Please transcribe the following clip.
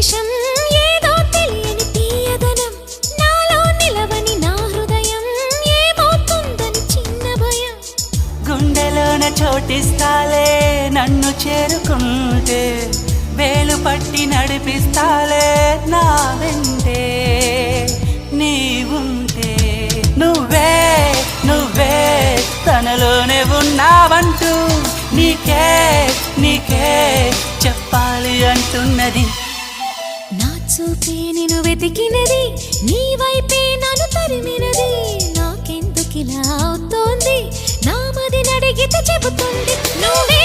నిమిషం ఏదో తెలియని తీయదనం నాలో నిలవని నా హృదయం ఏమవుతుందని చిన్న భయం గుండెలోన చోటిస్తాలే నన్ను చేరుకుంటే వేలు పట్టి నడిపిస్తాలే నా వెంటే నీవుంటే నువ్వే నువ్వే తనలోనే ఉన్నావంటూ నీకే నీకే చెప్పాలి అంటున్నది నా చూపే నిన్ను వెతికినది నీ వైపే నన్ను తరిమినది నాకెందుకిలా అవుతోంది నా మది నడిగితే చెబుతుంది నువ్వే